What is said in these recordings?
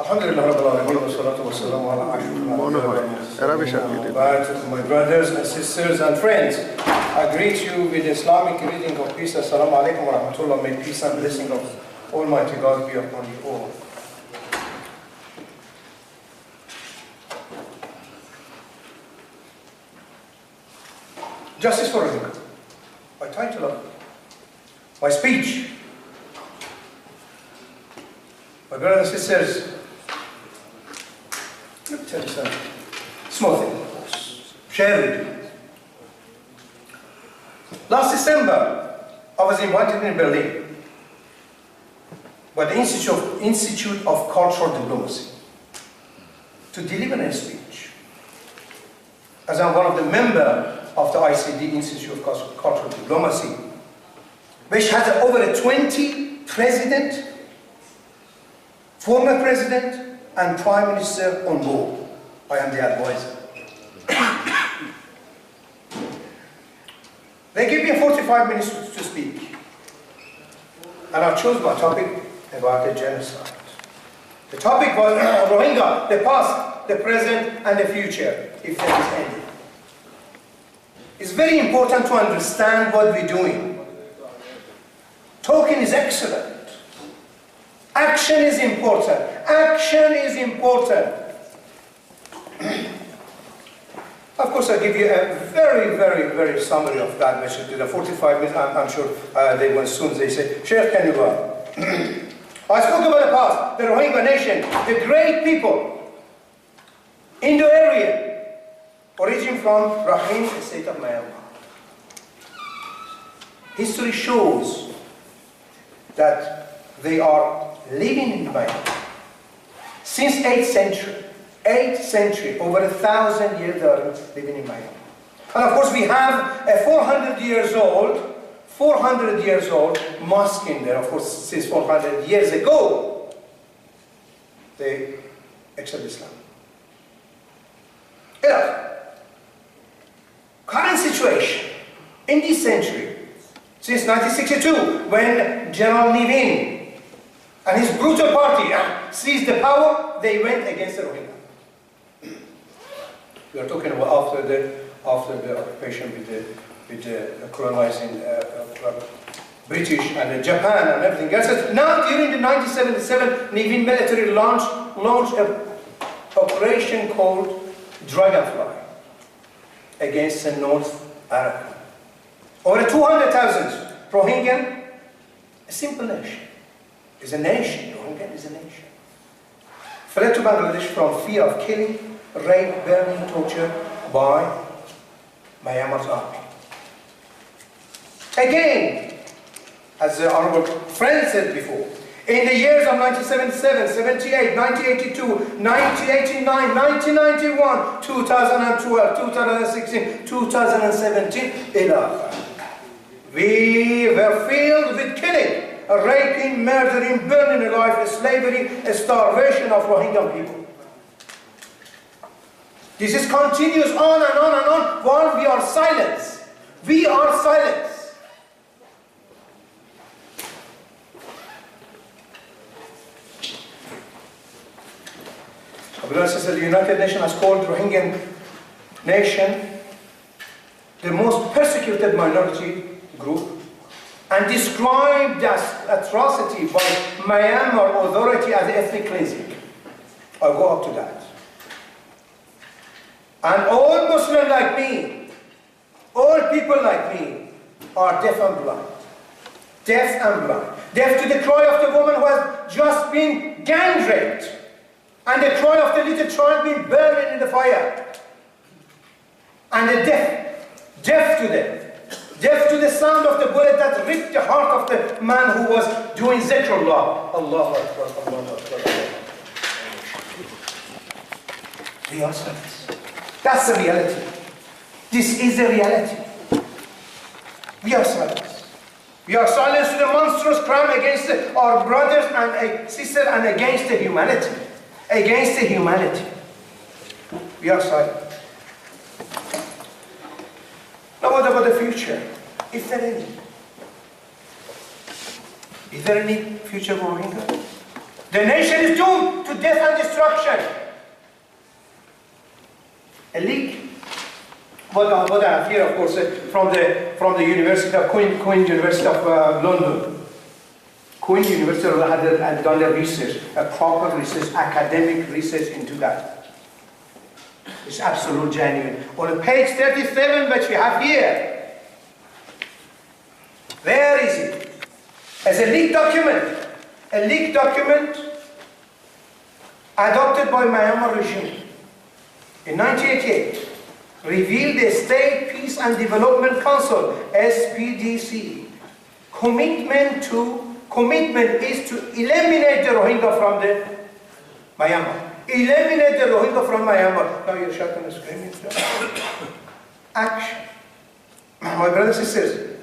Alhamdulillah Rabbil Alameen, wa salatu wa salamu ala ashraf. My brothers and sisters and friends, I greet you with the Islamic greeting of peace. Assalamu alaikum wa rahmatullah. May peace and blessing of Almighty God be upon you all. Justice for Rohingya. My title of my speech. My brothers and sisters, let me tell you something. Small thing, of course. Share with you. Last December, I was invited in Berlin by the Institute of Cultural Diplomacy to deliver a speech. As I'm one of the members of the ICD, Institute of Cultural Diplomacy, which has over 20 presidents, former president, and prime minister on board. I am the advisor. They gave me 45 minutes to speak. And I chose my topic about the genocide. The topic was Rohingya, the past, the present, and the future, if there is any. It's very important to understand what we're doing. Talking is excellent. Action is important. Action is important. Of course, I'll give you a very summary of that message. The 45 minutes, I'm sure they will soon. They say, Sheikh, can you go? I spoke about the past, the Rohingya nation, the great people, Indo-Aryan, origin from Rakhine, the state of Myanmar. History shows that they are living in Myanmar since 8th century. 8th century, over 1,000 years they are living in Myanmar. And of course we have a 400 years old mosque in there. Of course, since 400 years ago, they accept Islam. Current situation in this century, since 1962, when General Nevin and his brutal party seized the power, they went against the Rohingya. We are talking about after the occupation with the colonizing British and Japan and everything else. Now, during the 1977, Nevin military launched an operation called Dragonfly against the North Arab. Over 200,000 Rohingya, a simple nation, is a nation. Rohingya is a nation. Fled to Bangladesh from fear of killing, rape, burning, torture by Myanmar's army. Again, as the honorable friend said before, in the years of 1977, 78, 1982, 1989, 1991, 2012, 2016, 2017, we were filled with killing, raping, murdering, burning alive, slavery, starvation of Rohingya people. This is continuous on and on and on while we are silent. We are silent. The United Nations has called Rohingya nation the most persecuted minority group and described as atrocity by Myanmar authority as ethnic cleansing. I'll go up to that. And all Muslims like me, all people like me, are deaf and blind. Deaf and blind. Deaf to the cry of the woman who has just been gang raped, and the cry of the little child being burned in the fire. And the deaf to them. Deaf to the sound of the bullet that ripped the heart of the man who was doing zikrullah. Allahu Akbar, Allahu Akbar. We are silent. That's the reality. This is the reality. We are silent. We are silent to the monstrous crime against our brothers and sisters and against the humanity. Against the humanity. We are silent. Now what about the future? Is there any? Is there any future for Rohingya? The nation is doomed to death and destruction. A leak. What I have here, of course, from the University of Queen University of London. Queen University had done a research, a proper research, academic research into that. It's absolute genuine. On page 37, which we have here, where is it? As a leaked document adopted by Myanmar regime in 1988, revealed the State Peace and Development Council, SPDC, commitment is to eliminate the Rohingya from the Myanmar. Eliminate the Rohingya from Myanmar. Now you're shouting and screaming. Action. My brothers and sisters,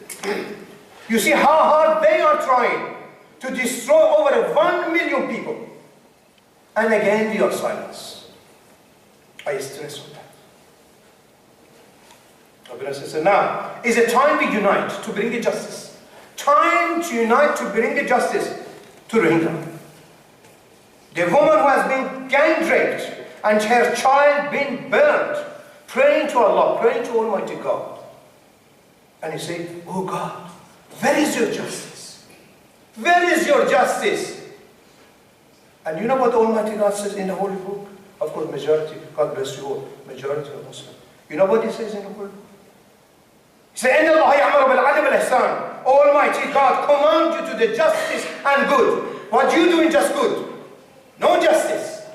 you see how hard they are trying to destroy over 1 million people. And again we are silent. I stress on that. My brothers and sisters, now is a time we unite to bring the justice. Time to unite to bring the justice to Rohingya. The woman who has been gang raped and her child been burned, praying to Allah, praying to Almighty God. And you say, oh God, where is your justice? Where is your justice? And you know what Almighty God says in the Holy Book? Of course, majority, God bless you all, majority of Muslims. You know what He says in the Holy Book? He says, إِنَّ اللَّهَ يَأْمُرُ بِالْعَدْلِ وَالْإِحْسَانِ. Almighty God command you to the justice and good. What you doing just good? No justice.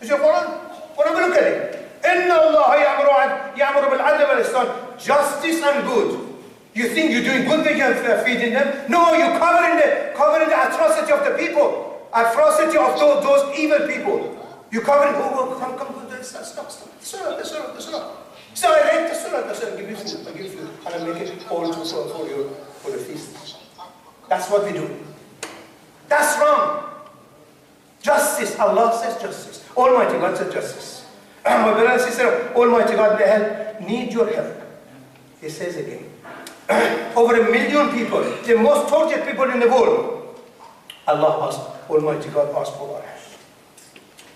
Is your Quran? Quran, look at it. إِنَّ اللَّهَ يَأْمُرُ بِالْعَدْلِ وَالْإِحْسَانِ. Justice and good. You think you're doing good when you're feeding them? No, you're covering the atrocity of the people. Atrocity of those evil people. You're covering, come, stop. The surah. So I read the surah, give you food, and I make it all for the feast. That's what we do. That's wrong. Justice, Allah says justice. Almighty God says justice. My brother and sister, Almighty God need your help. He says again, over 1 million people, the most tortured people in the world, Allah asked, Almighty God asked for our help.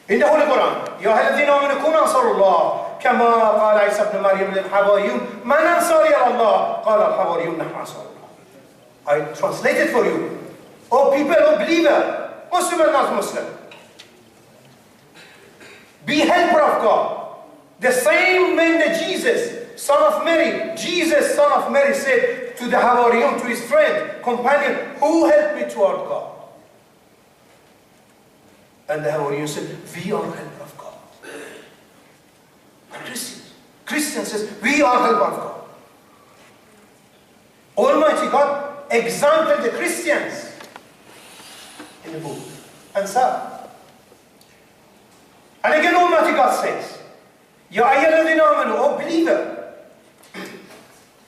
In the Holy Quran, يا أيها الذين آمنوا كونوا أنصار الله كما قال عيسى ابن مريم للحواريون من أنصاري إلى الله قال الحواريون نحن أنصار الله. I translated for you. Oh people, oh believer, Muslim and not Muslim, be helper of God. The same when the Jesus, son of Mary, said to the Hawariyun, to his friend, companion, who helped me toward God? And the Hawariyun said, we are helper of God. Christian says, we are helper of God. Almighty God exampled the Christians in the book. And so, and again Almighty God says, Ya ayyuhalladhina amanu, O believer,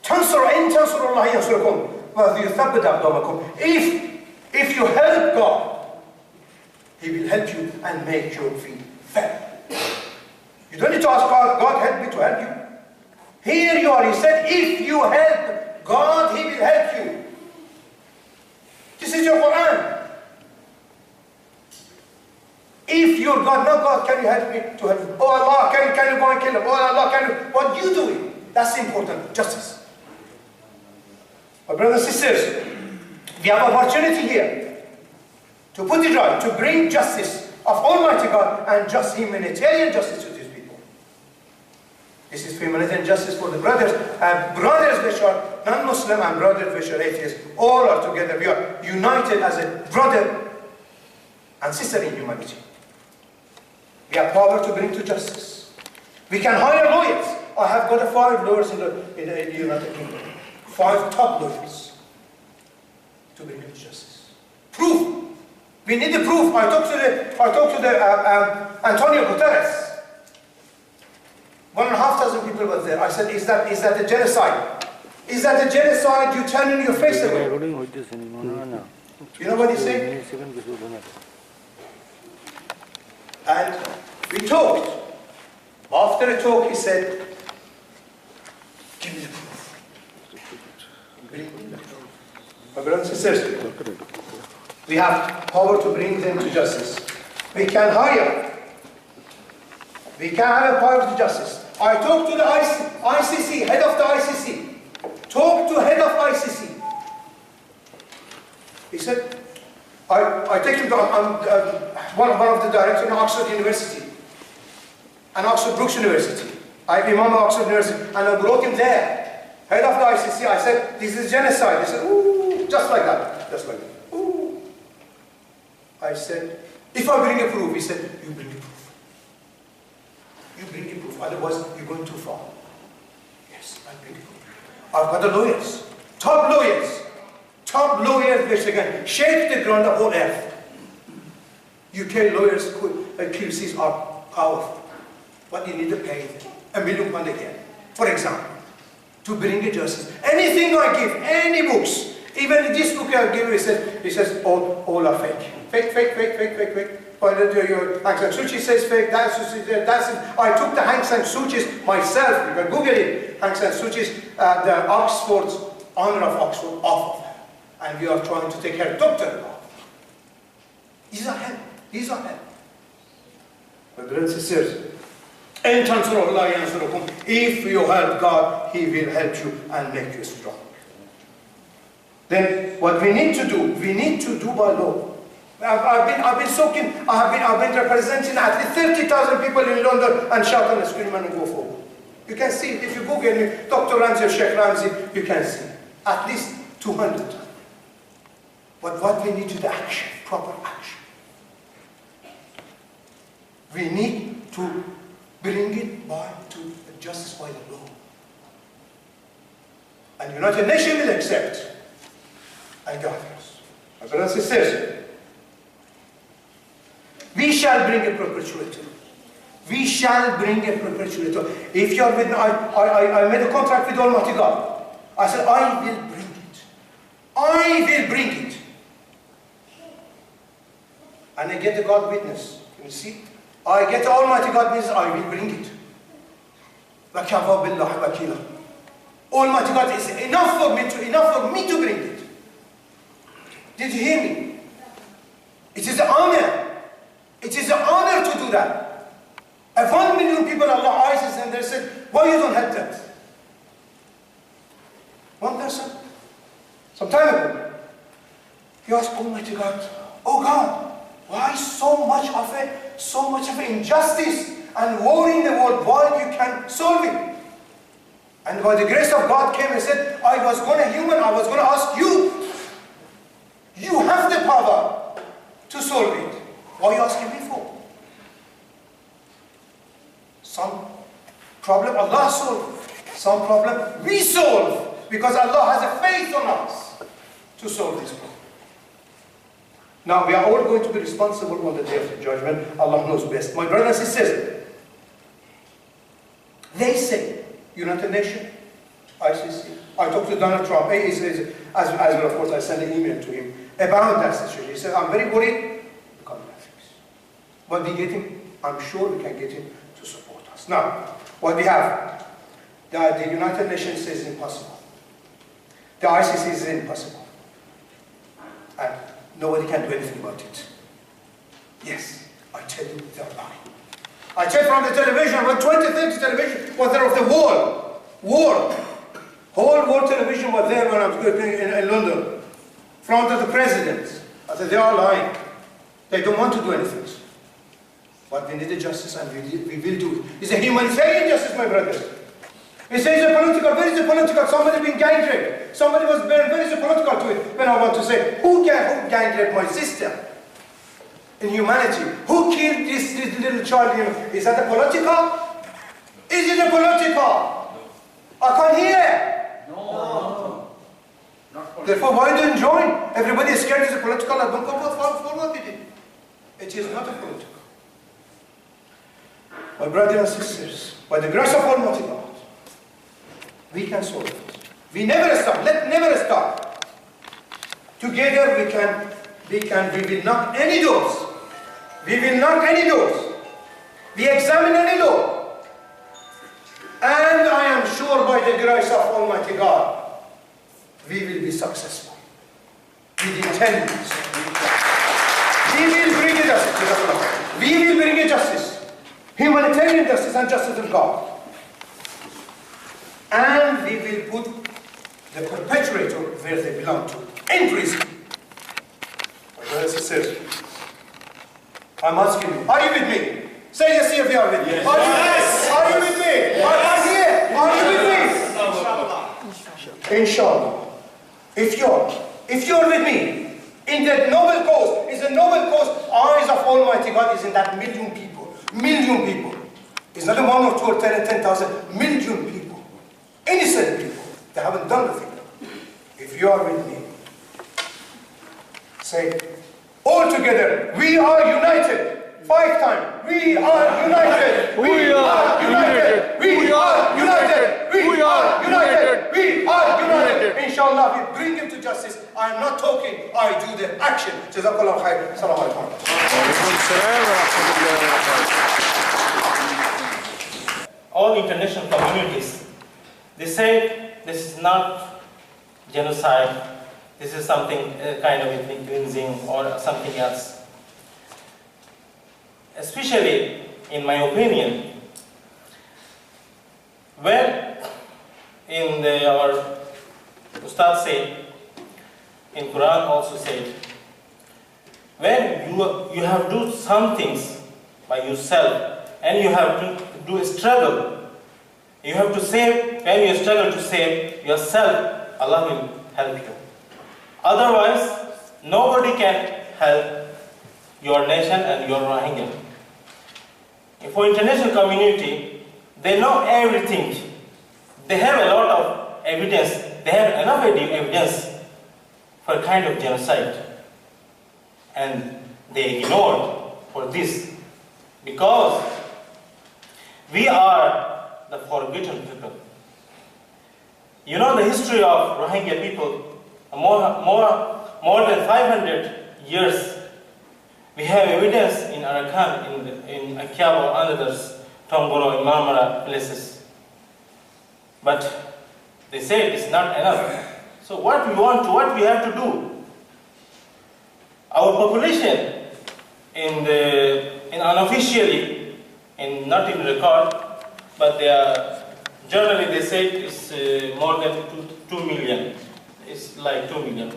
tansuru in tansurullah yansurkum wa yuthabbit aqdamakum. If you help God, He will help you and make your feet firm. You don't need to ask God help me to help you. Here you are. He said, if you help God, He will help you. This is your Quran. If you're God, not God, can you help me to help you? Oh Allah, can you go and kill him? Oh Allah, can you? What you doing? That's important. Justice. My brothers and sisters, we have opportunity here to put it right, to bring justice of Almighty God and just humanitarian justice to these people. This is humanitarian justice for the brothers, and brothers which are non-Muslim and brothers which are atheists, all are together. We are united as a brother and sister in humanity. We have power to bring to justice. We can hire lawyers. I have got 5 lawyers in the United Kingdom. 5 top lawyers to bring to justice. Proof. We need the proof. I talked to the Antonio Guterres. 1,500 people were there. I said, is that a genocide? Is that a genocide? You turn in your face away. You know what he said? And we talked. After the talk, he said, give me the proof. My brothers and sisters, We have power to bring them to justice. We can hire. We can have power to justice. I talked to the ICC, head of the ICC. Talk to head of ICC. He said, I take him to one of the directors in Oxford University, and Oxford Brookes University. I'm Imam of Oxford University, and I brought him there. Head of the ICC, I said, this is genocide. He said, ooh, just like that, just like that. Ooh. I said, if I bring a proof, he said, you bring a proof. You bring a proof, otherwise you're going too far. Yes, I bring a proof. I've got the lawyers, top lawyers, which they can shake the ground of whole earth. UK lawyers, QCs are powerful, but you need to pay them £1 million again, for example, to bring a justice. Anything I give, any books, even this book I give, he says all are fake. Fake. Aung San Suu Kyi says fake, that's it. I took the Aung San Suu Kyi myself, you can Google it, Aung San Suu Kyi, the Oxford's honor of Oxford off of her. And we are trying to take her doctor off. These are him. My brothers and sisters, if you help God, He will help you and make you strong. Then what we need to do by law. I've been representing at least 30,000 people in London and shout and scream and go forward. You can see it. If you Google Dr. Ramzy or Sheikh Ramzy, you can see at least 200 times. But what we need is the action, proper action. We need to bring it to justice by the law. And the United Nations will accept and guide us. My brothers and sisters, we shall bring a perpetrator. We shall bring a perpetrator. If you are with me, I made a contract with Almighty God. I said, I will bring it. I will bring it. And I get the God witness. Can you see? I get the Almighty God witness, I will bring it. Almighty God is enough for me to bring it. Did you hear me? It is an honor. It is an honor to do that. If 1 million people Allah eyes and they said, why you don't help them? One person, some time ago, he asked Almighty God, oh God, why so much of injustice and war in the world while you can solve it? And by the grace of God came and said, I was going to ask you. You have the power to solve it. What are you asking me for? Some problem Allah solves. Some problem we solve. Because Allah has a faith on us to solve this problem. Now we are all going to be responsible on the day of the judgment. Allah knows best. My brothers and sisters, they say, United Nations, ICC. I talked to Donald Trump. He says, as well, of course, I sent an email to him about that situation. He said, I'm very worried. We can't fix. But we get him, I'm sure we can get him to support us. Now, what we have, the United Nations says impossible. The ICC says impossible. And nobody can do anything about it. Yes, I tell you, they're lying. I checked from the television, about 20, 30 television was there of the war. Whole world television was there when I was in London. Front of the president. I said, they are lying. They don't want to do anything. But we need a justice and we will do it. It's a humanitarian justice, my brothers. He says a political, where is the political? Somebody being gang raped. Somebody was burned. Where is the political to it? When I want to say, who gang raped my sister? In humanity. Who killed this little child? Is that a political? Is it a political? I can't hear. No. Therefore, why don't you join? Everybody is scared it's a political. I don't go forward with it. It is not a political. My brothers and sisters, by the grace of Almighty God, we can solve it. We never stop. Let never stop. Together we will knock any doors. We will knock any doors. We examine any law. And I am sure by the grace of Almighty God, we will be successful. Within 10 minutes. We will bring a justice. We will bring a justice. Humanitarian justice and justice of God. And we will put the perpetrator where they belong to, in prison. My brothers and sisters, I'm asking you, are you with me? Say yes if you are with me. Yes. Are you with me? Yes. Are you with me? Inshallah. If you're with me, in that noble cause, is a noble cause, eyes of Almighty God is in that million people. Million people. It's not a 1 or 2 or 10 or 10,000. Million people. Innocent people. They haven't done nothing. If you are with me, say, all together, we are united. 5 times. We are united. We are united. We are united. We are united. We are united. Inshallah, we bring him to justice. I am not talking, I do the action. Jazakallah khair. Assalamu alaikum. All international communities, they say this is not genocide, this is something kind of ethnic cleansing or something else. Especially, in my opinion, when our Ustad said, in Quran also said, when you have to do some things by yourself and you have to do a struggle, you have to save, when you struggle to save yourself, Allah will help you. Otherwise, nobody can help your nation and your Rohingya. For international community, they know everything. They have a lot of evidence. They have enough evidence for a kind of genocide. And they ignored for this. Because we are the forgotten people. You know the history of Rohingya people, more than 500 years. We have evidence in Arakan, in Akiaba or others, Tombolo, in Marmara places. But they say it's not enough. So what we have to do? Our population, unofficially, not in record, but generally they say it's more than 2 million. It's like 2 million.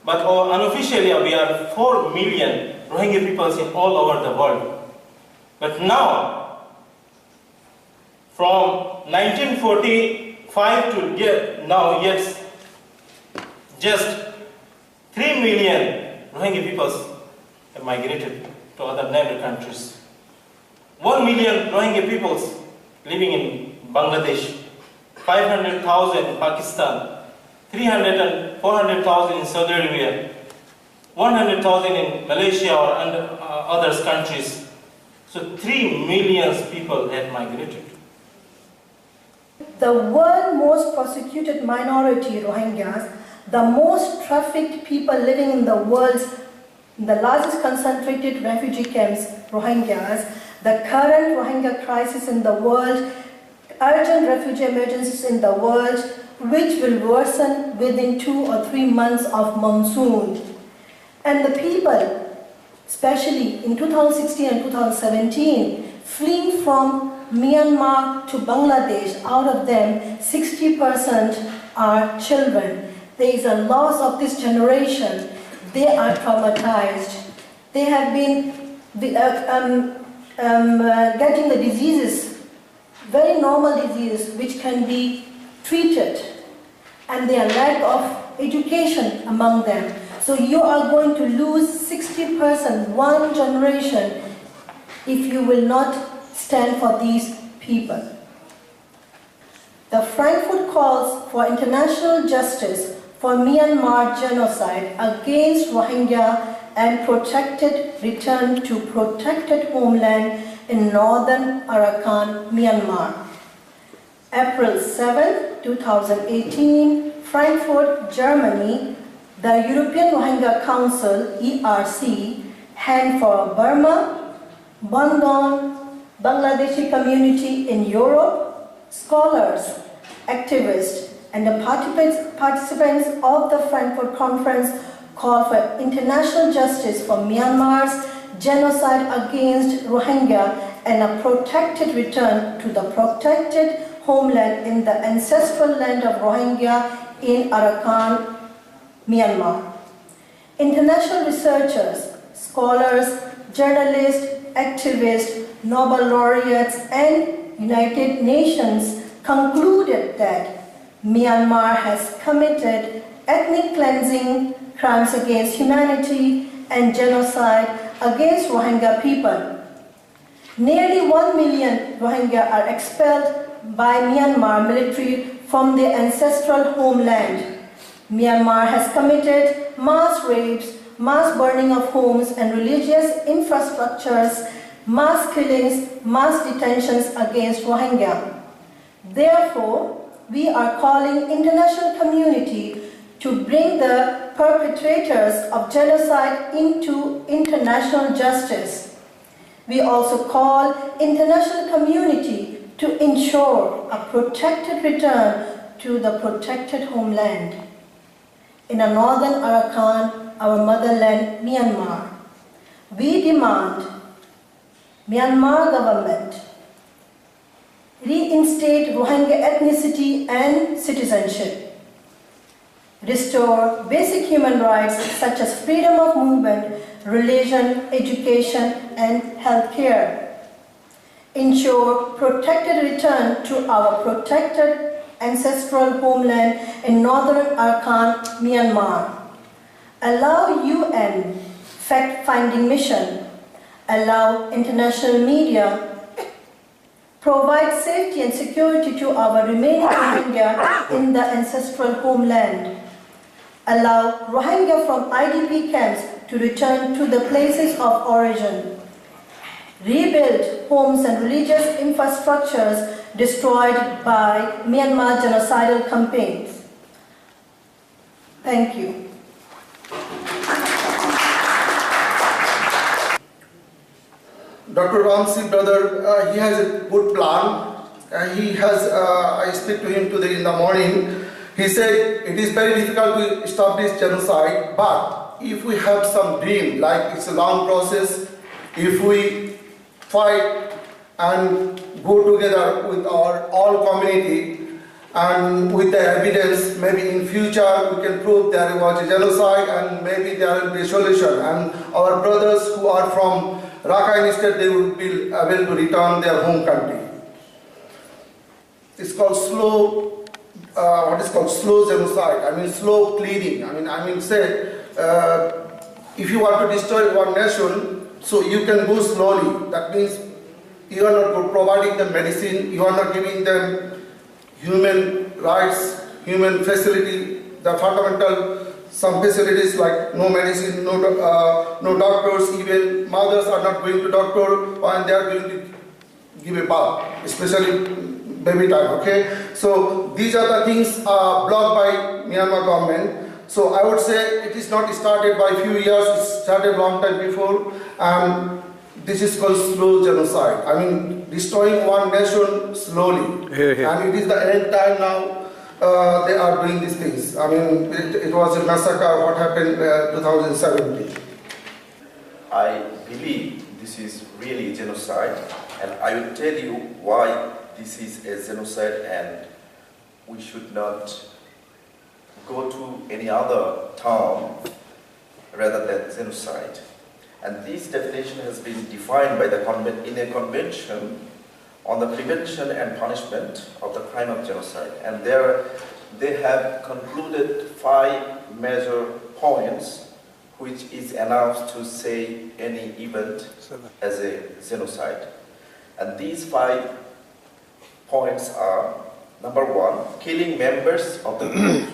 But unofficially we are 4 million Rohingya peoples in all over the world. But now, from 1945 to now, yes, just 3 million Rohingya peoples have migrated to other neighbor countries. 1 million Rohingya peoples living in Bangladesh, 500,000 in Pakistan, 300,000 and 400,000 in Saudi Arabia, 100,000 in Malaysia or other countries. So 3 million people had migrated. The world's most persecuted minority, Rohingyas, the most trafficked people living in the world's the largest concentrated refugee camps, Rohingyas, the current Rohingya crisis in the world, urgent refugee emergencies in the world, which will worsen within 2 or 3 months of monsoon. And the people, especially in 2016 and 2017, fleeing from Myanmar to Bangladesh, out of them 60% are children. There is a loss of this generation. They are traumatized. They have been getting the diseases, very normal diseases, which can be treated, and there are lack of education among them. So you are going to lose 60%, one generation, if you will not stand for these people. The Frankfurt calls for international justice for Myanmar genocide against Rohingya and protected return to protected homeland in northern Arakan, Myanmar. April 7, 2018, Frankfurt, Germany, the European Rohingya Council, ERC, hand for Burma, Bandon, Bangladeshi community in Europe, scholars, activists, and the participants of the Frankfurt conference call for international justice for Myanmar's genocide against Rohingya and a protected return to the protected homeland in the ancestral land of Rohingya in Arakan, Myanmar. International researchers, scholars, journalists, activists, Nobel laureates, and United Nations concluded that Myanmar has committed ethnic cleansing, crimes against humanity, and genocide against Rohingya people. Nearly 1 million Rohingya are expelled by Myanmar military from their ancestral homeland. Myanmar has committed mass rapes, mass burning of homes and religious infrastructures, mass killings, mass detentions against Rohingya. Therefore, we are calling international community to bring the perpetrators of genocide into international justice. We also call international community to ensure a protected return to the protected homeland. In a northern Arakan, our motherland, Myanmar, we demand Myanmar government reinstate Rohingya ethnicity and citizenship, restore basic human rights such as freedom of movement, religion, education, and health care, ensure protected return to our protected ancestral homeland in northern Arakan, Myanmar, allow UN fact-finding mission, allow international media, provide safety and security to our remaining Rohingya in the ancestral homeland, allow Rohingya from IDP camps to return to the places of origin, rebuild homes and religious infrastructures destroyed by Myanmar genocidal campaigns. Thank you. Dr. Ramzy, brother, he has a good plan. I speak to him today in the morning. He said it is very difficult to establish genocide, but if we have some dream, like it's a long process, if we fight and go together with our all community and with the evidence, maybe in future we can prove there was a genocide and maybe there will be a solution. And our brothers who are from Rakhine State, they will be able to return their home country. It's called slow, slow genocide. I mean slow cleaning. I mean say, if you want to destroy one nation, so you can go slowly. That means you are not providing them medicine, you are not giving them human rights, human facility, the fundamental, some facilities like no medicine, no doctors, even mothers are not going to doctor and they are going to give a birth, especially baby time, okay? So these are the things blocked by Myanmar government. So I would say it is not started by a few years, it started long time before, and this is called slow genocide. I mean, destroying one nation slowly. And it is the end time now. They are doing these things. I mean, it was a massacre, what happened 2017. I believe this is really genocide, and I will tell you why this is a genocide and we should not go to any other term rather than genocide. And this definition has been defined by the in a convention on the prevention and punishment of the crime of genocide. And they have concluded 5 major points which is announced to say any event as a genocide. And these 5 points are, number 1, killing members of the group,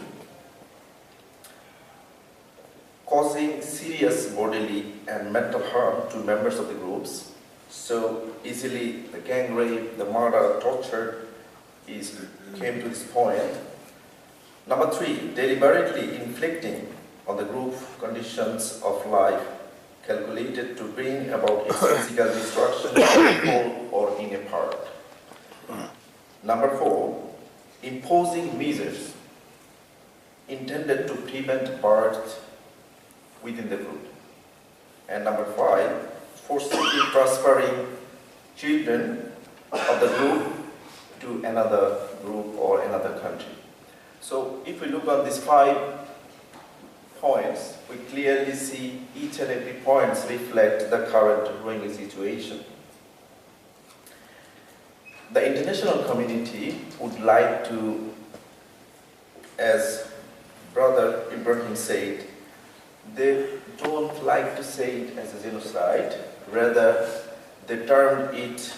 causing serious bodily and mental harm to members of the groups. So easily the gang rape, the murder, torture came to this point. Number 3, deliberately inflicting on the group conditions of life calculated to bring about its physical destruction in whole or in a part. Number 4, imposing measures intended to prevent birth within the group. And number 5, forcibly transferring children of the group to another group or another country. So if we look at these 5 points, we clearly see each and every points reflect the current Rohingya situation. The international community would like to, as Brother Ibrahim said, they don't like to say it as a genocide, rather they termed it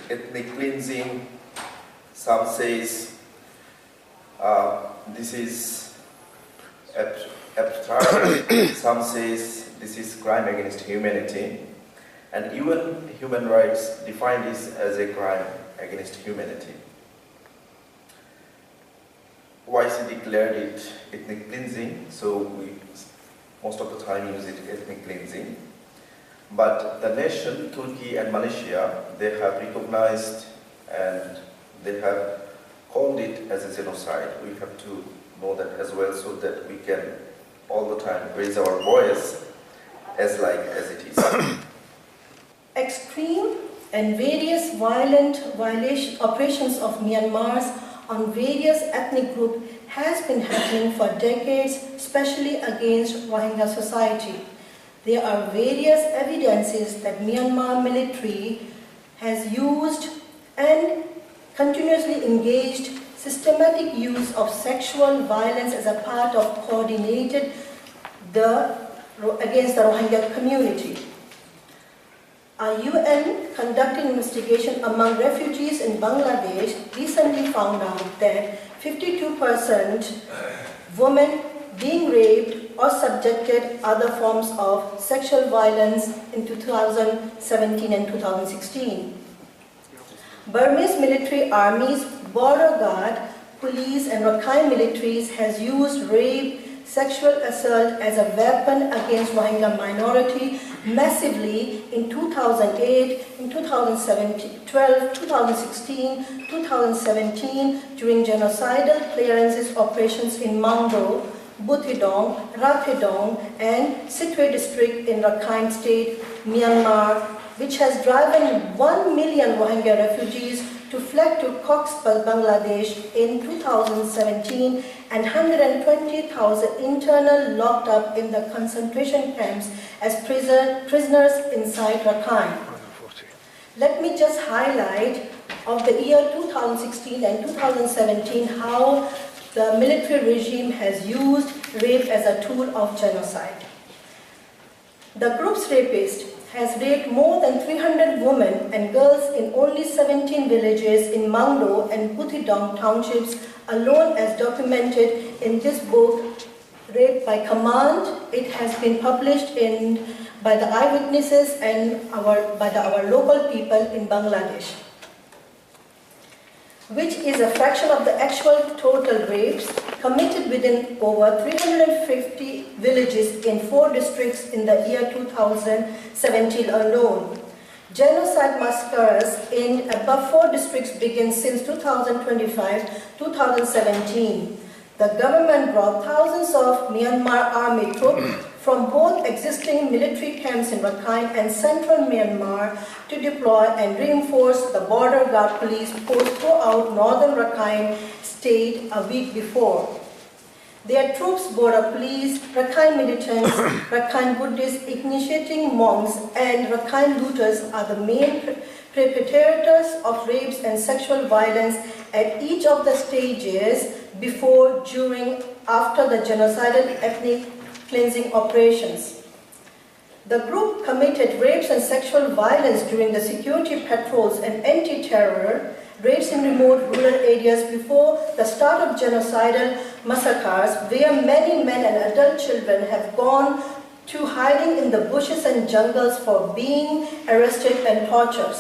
ethnic cleansing. Some says this is perpetrators, some says this is crime against humanity, and even human rights define this as a crime against humanity. YC declared it ethnic cleansing, so we most of the time use it ethnic cleansing. But the nation, Turkey and Malaysia, they have recognized and they have called it as a genocide. We have to know that as well, so that we can all the time raise our voice as it is. Extreme and various violent operations of Myanmar's on various ethnic groups has been happening for decades, especially against Rohingya society. There are various evidences that Myanmar military has used and continuously engaged systematic use of sexual violence as a part of coordinated against the Rohingya community. A UN conducted investigation among refugees in Bangladesh recently found out that 52% women being raped or subjected other forms of sexual violence in 2017 and 2016. Burmese military armies, border guard, police and Rakhine militaries has used rape, sexual assault as a weapon against Rohingya minority massively in 2008, in 2012, 2016, 2017 during genocidal clearances operations in Mangdo, Butidong, Rapidong and Sitwe district in Rakhine state, Myanmar, which has driven 1 million Rohingya refugees to flee to Cox's Bazar, Bangladesh in 2017 and 120,000 internal locked up in the concentration camps as prisoners inside Rakhine. Let me just highlight of the year 2016 and 2017 how the military regime has used rape as a tool of genocide. The group's rapist has raped more than 300 women and girls in only 17 villages in Mangdo and Butidong townships alone, as documented in this book, Rape by Command. It has been published by the eyewitnesses and by our local people in Bangladesh, which is a fraction of the actual total rapes committed within over 350 villages in 4 districts in the year 2017 alone. Genocide massacres in above 4 districts begin since 2025-2017. The government brought thousands of Myanmar army troops from both existing military camps in Rakhine and central Myanmar to deploy and reinforce the border guard police post throughout northern Rakhine state a week before. Their troops, border police, Rakhine militants, Rakhine Buddhists, initiating monks, and Rakhine looters are the main perpetrators of rapes and sexual violence at each of the stages before, during, after the genocidal ethnic cleansing operations. The group committed rapes and sexual violence during the security patrols and anti-terror raids in remote rural areas before the start of genocidal massacres, where many men and adult children have gone to hiding in the bushes and jungles for being arrested and tortured.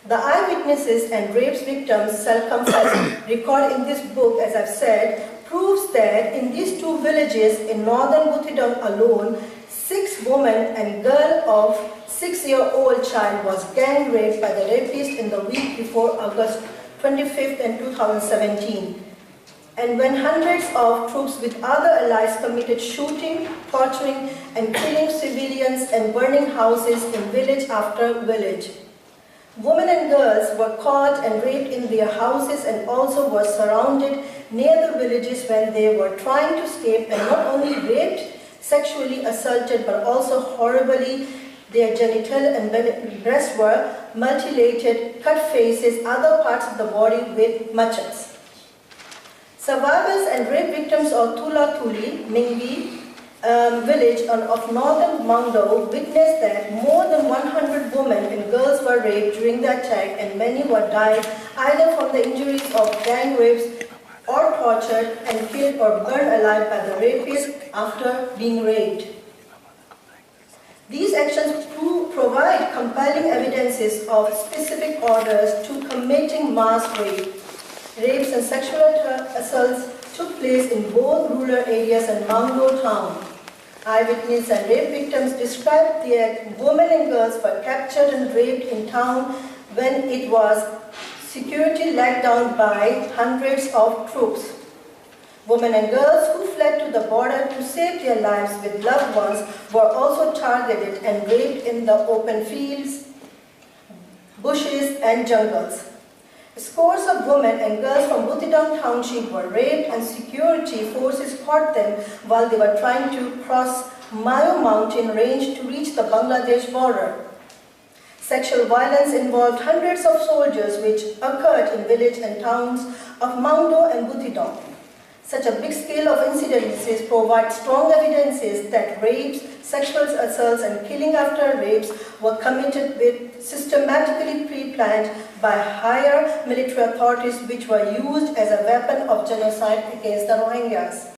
The eyewitnesses and rapes victims self-confess record in this book, as I've said, proves that in these 2 villages in northern Butidong alone, 6 women and girl of 6-year-old child was gang raped by the rapist in the week before August 25th and 2017. And when hundreds of troops with other allies committed shooting, torturing, and killing civilians and burning houses in village after village. Women and girls were caught and raped in their houses and also were surrounded near the villages when they were trying to escape, and not only raped, sexually assaulted, but also horribly their genital and breasts were mutilated, cut faces, other parts of the body with machetes. Survivors and rape victims of Tula Tuli, Mingi village of northern Mangdo witnessed that more than 100 women and girls were raped during the attack, and many were died either from the injuries of gang rapes or tortured and killed or burned alive by the rapists after being raped. These actions provide compelling evidences of specific orders to committing mass rape. Rapes and sexual assaults took place in both rural areas and Mangdo town. Eyewitnesses and rape victims described that women and girls were captured and raped in town when it was security laid down by hundreds of troops. Women and girls who fled to the border to save their lives with loved ones were also targeted and raped in the open fields, bushes, and jungles. Scores of women and girls from Butidang township were raped, and security forces caught them while they were trying to cross Mayo mountain range to reach the Bangladesh border. Sexual violence involved hundreds of soldiers, which occurred in villages and towns of Mangdo and Butidang. Such a big scale of incidences provide strong evidences that rapes, sexual assaults, and killing after rapes were committed with systematically pre-planned by higher military authorities, which were used as a weapon of genocide against the Rohingyas.